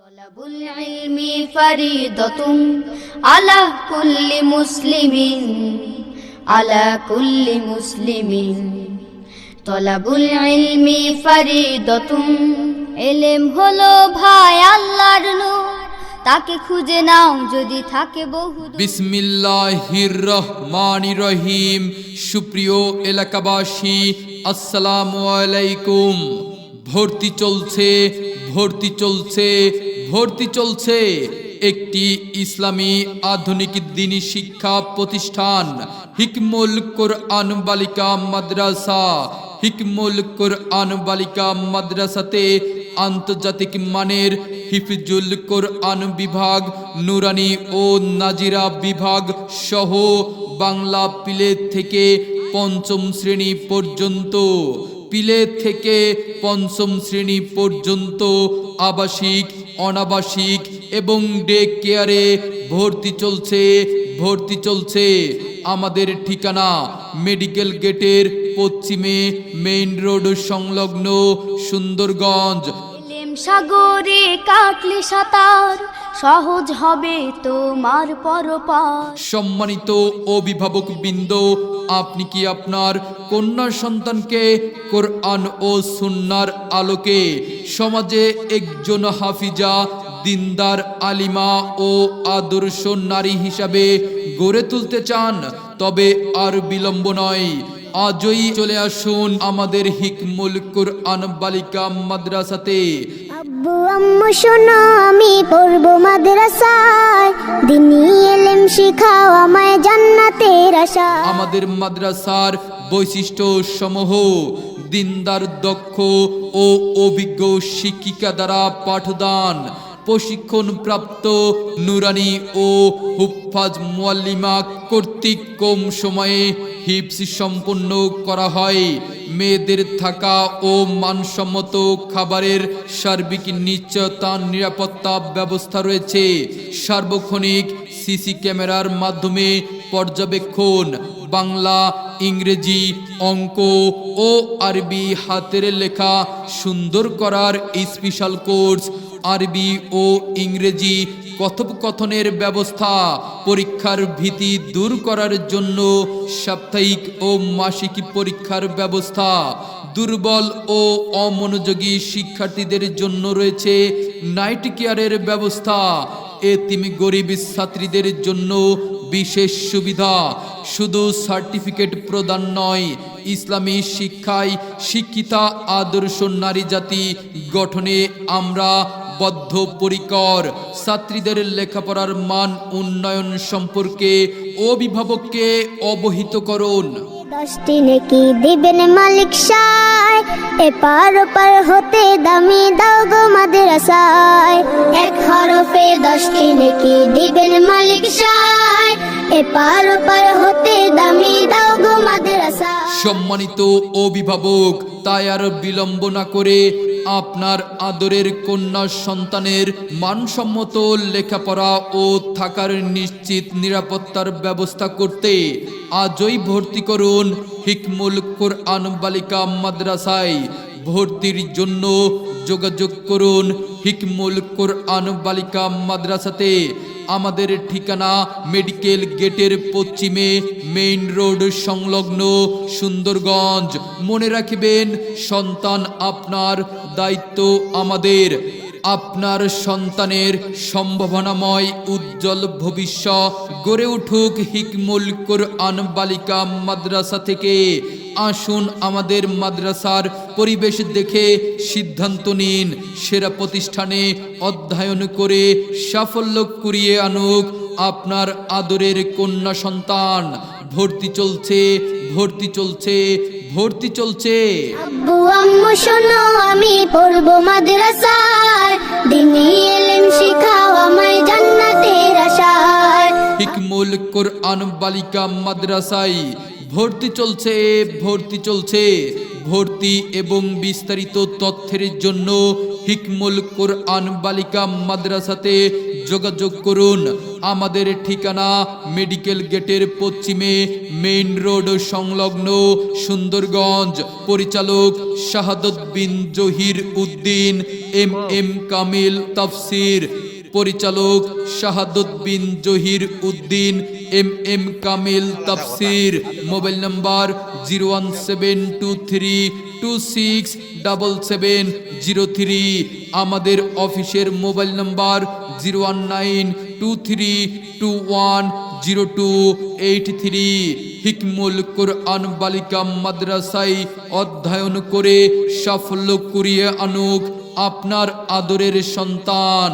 তলাবুল ইলমি ফরিদাতুন আলা কুল্লি মুসলিমিন আলা কুল্লি মুসলিমিন। তলাবুল ইলমি ফরিদাতুন, ইলম হলো ভাই আল্লাহর নূর, তাকে খুঁজে নাও যদি থাকে বহু। বিসমিল্লাহির রহমানির রহিম। সুপ্রিয় এলাকাবাসী, আসসালামু আলাইকুম। ভর্তি চলছে, ভর্তি চলছে, ভর্তি চলছে একটি ইসলামী আধুনিক দ্বীনি শিক্ষা প্রতিষ্ঠান হিকমুল কোরআন বালিকা মাদ্রাসা। হিকমুল কোরআন বালিকা মাদ্রাসাতে আন্তর্জাতিক মানের হিফজুল কোরআন বিভাগ, নুরানি ও নাজিরা বিভাগ সহ বাংলা প্লে থেকে পঞ্চম শ্রেণী পর্যন্ত, প্লে থেকে পঞ্চম শ্রেণী পর্যন্ত আবাসিক, অনাবাসিক এবং ডে কেয়ারে ভর্তি চলছে, ভর্তি চলছে। আমাদের ঠিকানা মেডিকেল গেটের পশ্চিমে, মেইন রোড সংলগ্ন, সুন্দরগঞ্জ। ইলম সাগরে কাটলে সাঁতার, সহজ হবে তোমার পরপার। সম্মানিত অভিভাবক বৃন্দ, আপনি কি আপনার কন্যা সন্তানকে কোরআন ও সুন্নাহর আলোকে সমাজে একজন হাফিজা, দিনদার, আলিমা ও আদর্শ নারী হিসাবে গড়ে তুলতে চান? তবে আর বিলম্ব নয়, আজই চলে আসুন আমাদের হিকমুল কোরআন বালিকা মাদ্রাসাতে। আব্বু আম্মু শোনো, আমি পড়বো মাদ্রাসায়, দ্বীনি ইলম শিখাও আমায় জান্নাতের আশায়। আমাদের মাদ্রাসার বৈশিষ্ট্য সমূহ: দিনদার, দক্ষ ও অভিজ্ঞ শিক্ষিকা দ্বারা পাঠদান, প্রশিক্ষণপ্রাপ্ত নুরানি ও হুফাজ মুআল্লিমা কর্তৃক কম সময়ে হিফজ সম্পন্ন করা হয়। মেয়েদের থাকা ও মানসম্মত খাবারের সার্বিক নিশ্চয়তা, নিরাপত্তা ব্যবস্থা রয়েছে। সার্বক্ষণিক সিসি ক্যামেরার মাধ্যমে পর্যবেক্ষণ। বাংলা, ইংরেজি, অঙ্ক ও আরবি হাতের লেখা সুন্দর করার স্পেশাল কোর্স, আরবি ও ইংরেজি কথোপকথনের ব্যবস্থা, পরীক্ষার ভীতি দূর করার জন্য সাপ্তাহিক ও মাসিক পরীক্ষার ব্যবস্থা, দুর্বল ও অমনোযোগী শিক্ষার্থীদের জন্য রয়েছে নাইট কেয়ারের ব্যবস্থা, এতিম গরিব ছাত্রীদের জন্য বিশেষ সুবিধা। শুধু সার্টিফিকেট প্রদান নয়, ইসলামী শিক্ষায় শিক্ষিতা আদর্শ নারী জাতি গঠনে আমরা বদ্ধপরিকর। ছাত্রীদের লেখাপড়ার মান উন্নয়ন সম্পর্কে অভিভাবককে অবহিত করুন। 10টি নেকি দিবেন মালিক সায়, এপার ওপার হতে দামি দাও গো মাদ্রাসায়। এক হরফে 10টি নেকি দিবেন মালিক সায়, এপার ওপার হতে দামি দাও গো মাদ্রাসায়। সম্মানিত অভিভাবক, তাই আর বিলম্ব না করে আপনার আদরের কন্যা সন্তানের মানসম্মত লেখাপড়া ও থাকার নিশ্চিত নিরাপত্তার ব্যবস্থা করতে আজই ভর্তি করুন হিকমুল কোরআন বালিকা মাদ্রাসায়। ভর্তির জন্য যোগাযোগ করুন হিকমুল কোরআন বালিকা মাদ্রাসাতে। আমাদের ঠিকানা মেডিকেল গেটের পশ্চিমে, মেইন রোড সংলগ্ন, সুন্দরগঞ্জ। মনে রাখবেন, সন্তান আপনার, দায়িত্ব আমাদের। আপনার সন্তানের সম্ভাবনাময় উজ্জ্বল ভবিষ্যৎ গড়ে উঠুক হিকমুল কোরআন বালিকা মাদ্রাসা থেকে। আসুন আমাদের মাদ্রাসার পরিবেশ দেখে সিদ্ধান্ত নিন। সেরা প্রতিষ্ঠানে অধ্যয়ন করে সাফল্য কুড়িয়ে আনুক আপনার আদরের কন্যা সন্তান। ভর্তি চলছে, ভর্তি চলছে, ভর্তি চলছে। আব্বু আম্মু শোনো, আমি পড়বো মাদ্রাসায়, দ্বীনি ইলম শিখাও আমায় জান্নাতের আশায়। হিকমুল কোরআন বালিকা মাদ্রাসায় ভর্তি চলছে, ভর্তি চলছে। ভর্তি এবং বিস্তারিত তথ্যের জন্য হিকমুল কোরআন বালিকা মাদ্রাসাতে যোগাযোগ করুন। আমাদের ঠিকানা মেডিকেল গেটের পশ্চিমে মেইন রোড সংলগ্ন সুন্দরগঞ্জ। পরিচালক শাহাদত বিন জহির উদ্দিন এম কামিল তাফসীর। পরিচালক শাহাদত বিন জহির উদ্দিন এম কামিল তাফসীর। Mobile number 01723267703। আমাদের অফিসের মোবাইল নাম্বার 01923210283। হিকমুল কোরআন বালিকা মাদ্রাসায় অধ্যয়ন করে সাফল্য কুড়িয়ে আনুক আপনার আদরের সন্তান।